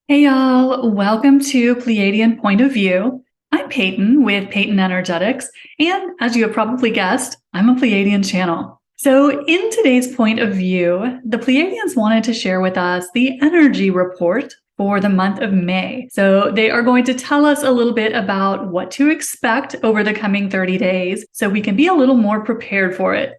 Hey y'all, welcome to Pleiadian Point of View. I'm Peyton with Peyton Energetics, and as you have probably guessed, I'm a Pleiadian channel. So in today's Point of View, the Pleiadians wanted to share with us the energy report for the month of May. So they are going to tell us a little bit about what to expect over the coming 30 days so we can be a little more prepared for it.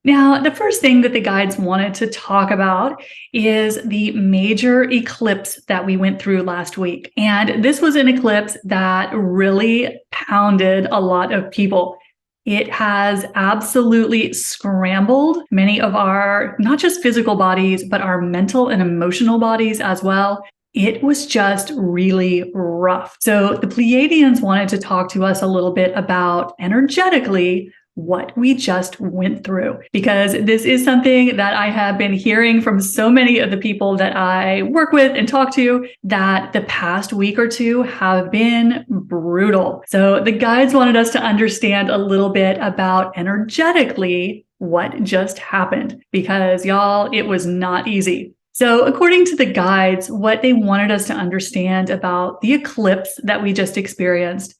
Now, the first thing that the guides wanted to talk about is the major eclipse that we went through last week. And this was an eclipse that really pounded a lot of people. It has absolutely scrambled many of our, not just physical bodies, but our mental and emotional bodies as well. It was just really rough. So the Pleiadians wanted to talk to us a little bit about energetically what we just went through, because this is something that I have been hearing from so many of the people that I work with and talk to, that the past week or two have been brutal. So the guides wanted us to understand a little bit about energetically what just happened, because y'all, it was not easy. So according to the guides, what they wanted us to understand about the eclipse that we just experienced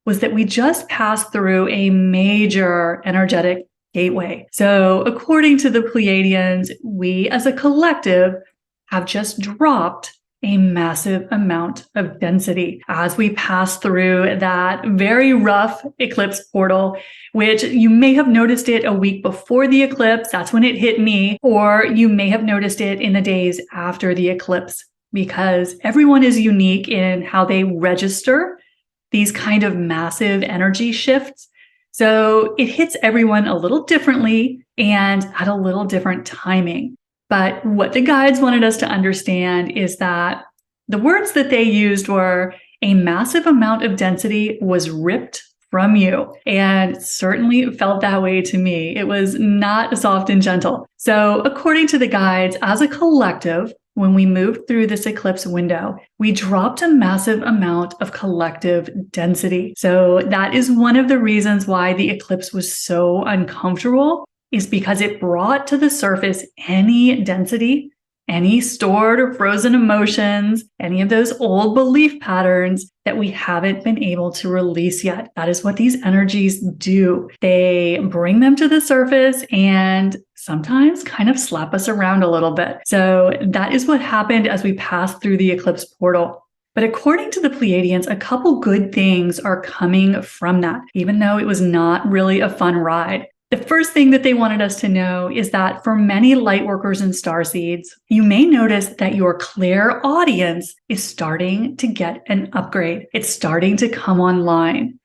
was that we just passed through a major energetic gateway. So according to the Pleiadians, we as a collective have just dropped a massive amount of density as we pass through that very rough eclipse portal, which you may have noticed it a week before the eclipse. That's when it hit me, or you may have noticed it in the days after the eclipse, because everyone is unique in how they register these kind of massive energy shifts. So it hits everyone a little differently and at a little different timing. But what the guides wanted us to understand is that the words that they used were a massive amount of density was ripped from you, and certainly felt that way to me. It was not soft and gentle. So according to the guides, as a collective, when we moved through this eclipse window, we dropped a massive amount of collective density. So that is one of the reasons why the eclipse was so uncomfortable, is because it brought to the surface any density, any stored or frozen emotions, any of those old belief patterns that we haven't been able to release yet. That is what these energies do. They bring them to the surface and sometimes kind of slap us around a little bit. So that is what happened as we passed through the eclipse portal. But according to the Pleiadians, a couple good things are coming from that, even though it was not really a fun ride. The first thing that they wanted us to know is that for many lightworkers and starseeds, you may notice that your clairaudience is starting to get an upgrade. It's starting to come online.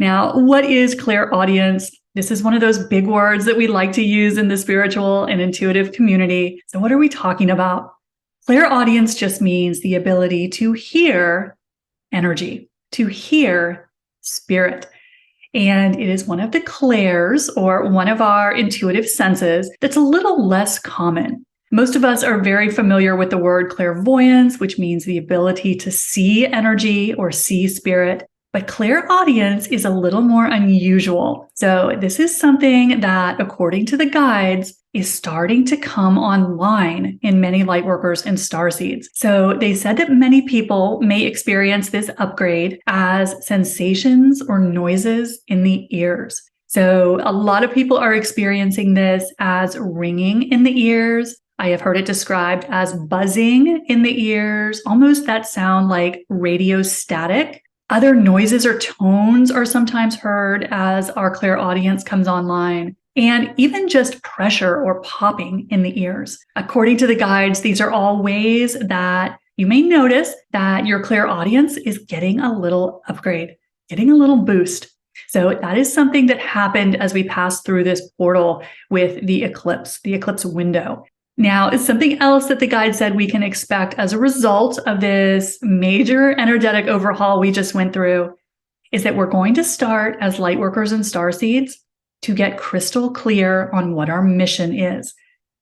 Now, what is clairaudience? This is one of those big words that we like to use in the spiritual and intuitive community. So what are we talking about? Clairaudience just means the ability to hear energy, to hear spirit. And it is one of the clairs, or one of our intuitive senses, that's a little less common. Most of us are very familiar with the word clairvoyance, which means the ability to see energy or see spirit. But clairaudience is a little more unusual. So this is something that, according to the guides, is starting to come online in many lightworkers and starseeds. So they said that many people may experience this upgrade as sensations or noises in the ears. So a lot of people are experiencing this as ringing in the ears. I have heard it described as buzzing in the ears, almost that sound like radio static. Other noises or tones are sometimes heard as our clairaudience comes online, and even just pressure or popping in the ears. According to the guides, these are all ways that you may notice that your clairaudience is getting a little upgrade, getting a little boost. So that is something that happened as we passed through this portal with the eclipse window. Now, something else that the guide said we can expect as a result of this major energetic overhaul we just went through is that we're going to start as lightworkers and starseeds to get crystal clear on what our mission is.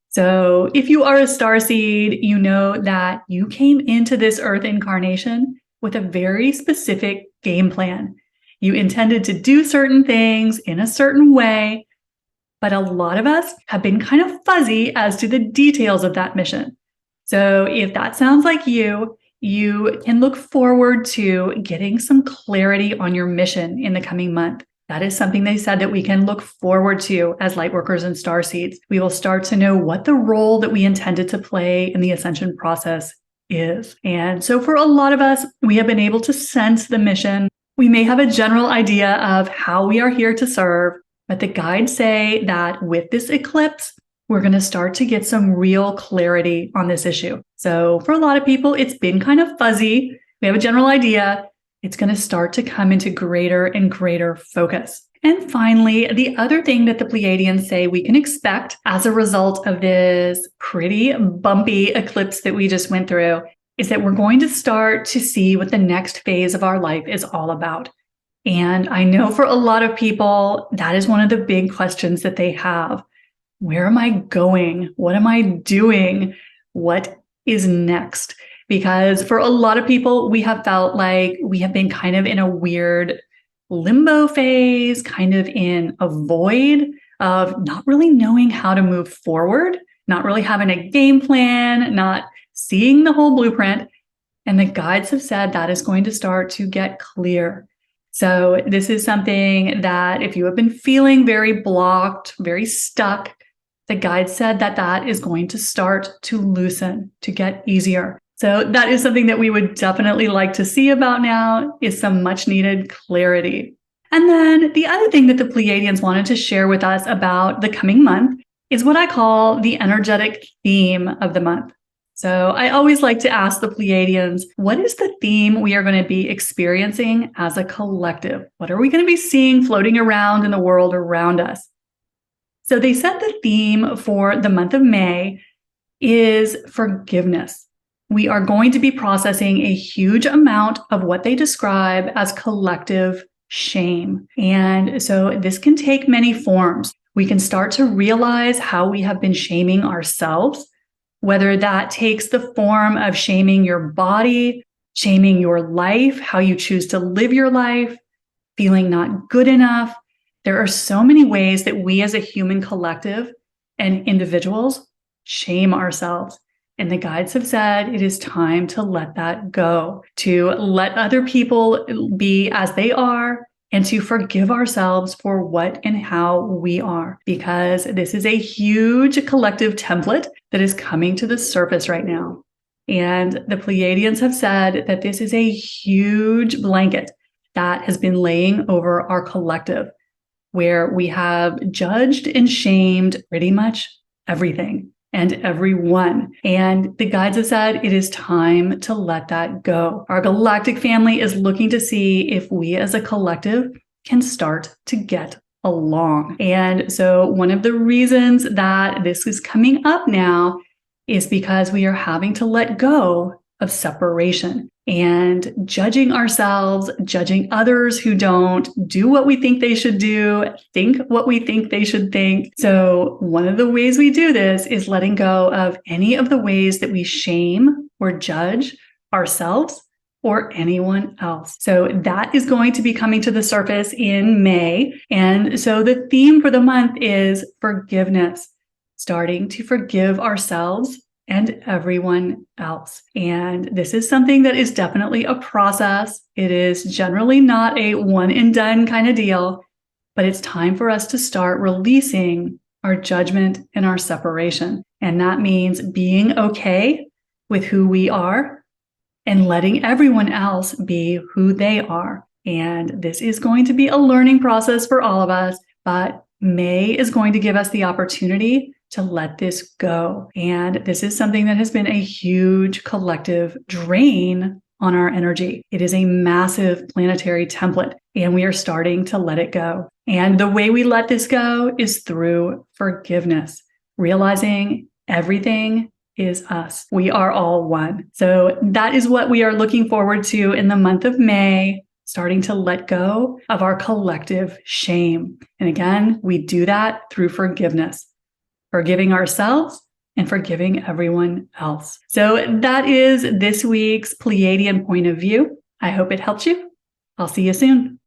So if you are a starseed, you know that you came into this Earth incarnation with a very specific game plan. You intended to do certain things in a certain way, but a lot of us have been kind of fuzzy as to the details of that mission. So if that sounds like you, you can look forward to getting some clarity on your mission in the coming month. That is something they said that we can look forward to as lightworkers and starseeds. We will start to know what the role that we intended to play in the ascension process is. And so for a lot of us, we have been able to sense the mission. We may have a general idea of how we are here to serve, but the guides say that with this eclipse, we're going to start to get some real clarity on this issue. So for a lot of people, it's been kind of fuzzy. We have a general idea. It's going to start to come into greater and greater focus. And finally, the other thing that the Pleiadians say we can expect as a result of this pretty bumpy eclipse that we just went through is that we're going to start to see what the next phase of our life is all about. And I know for a lot of people, that is one of the big questions that they have. Where am I going? What am I doing? What is next? Because for a lot of people, we have felt like we have been kind of in a weird limbo phase, kind of in a void of not really knowing how to move forward, not really having a game plan, not seeing the whole blueprint. And the guides have said that is going to start to get clear. So this is something that if you have been feeling very blocked, very stuck, the guide said that that is going to start to loosen, to get easier. So that is something that we would definitely like to see about now is some much needed clarity. And then the other thing that the Pleiadians wanted to share with us about the coming month is what I call the energetic theme of the month. So I always like to ask the Pleiadians, what is the theme we are going to be experiencing as a collective? What are we going to be seeing floating around in the world around us? So they said the theme for the month of May is forgiveness. We are going to be processing a huge amount of what they describe as collective shame. And so this can take many forms. We can start to realize how we have been shaming ourselves, whether that takes the form of shaming your body, shaming your life, how you choose to live your life, feeling not good enough. There are so many ways that we as a human collective and individuals shame ourselves. And the guides have said it is time to let that go, to let other people be as they are, and to forgive ourselves for what and how we are, because this is a huge collective template that is coming to the surface right now. And the Pleiadians have said that this is a huge blanket that has been laying over our collective, where we have judged and shamed pretty much everything and everyone. And the guides have said it is time to let that go. Our galactic family is looking to see if we as a collective can start to get along. And so one of the reasons that this is coming up now is because we are having to let go of separation and judging ourselves, judging others who don't do what we think they should do, think what we think they should think. So one of the ways we do this is letting go of any of the ways that we shame or judge ourselves or anyone else. So that is going to be coming to the surface in May. And so the theme for the month is forgiveness, starting to forgive ourselves and everyone else. And this is something that is definitely a process. It is generally not a one and done kind of deal, but it's time for us to start releasing our judgment and our separation. And that means being okay with who we are and letting everyone else be who they are. And this is going to be a learning process for all of us, but May is going to give us the opportunity to let this go. And this is something that has been a huge collective drain on our energy. It is a massive planetary template, and we are starting to let it go. And the way we let this go is through forgiveness, realizing everything is us. We are all one. So that is what we are looking forward to in the month of May, starting to let go of our collective shame. And again, we do that through forgiveness. Forgiving ourselves and forgiving everyone else. So that is this week's Pleiadian point of view. I hope it helped you. I'll see you soon.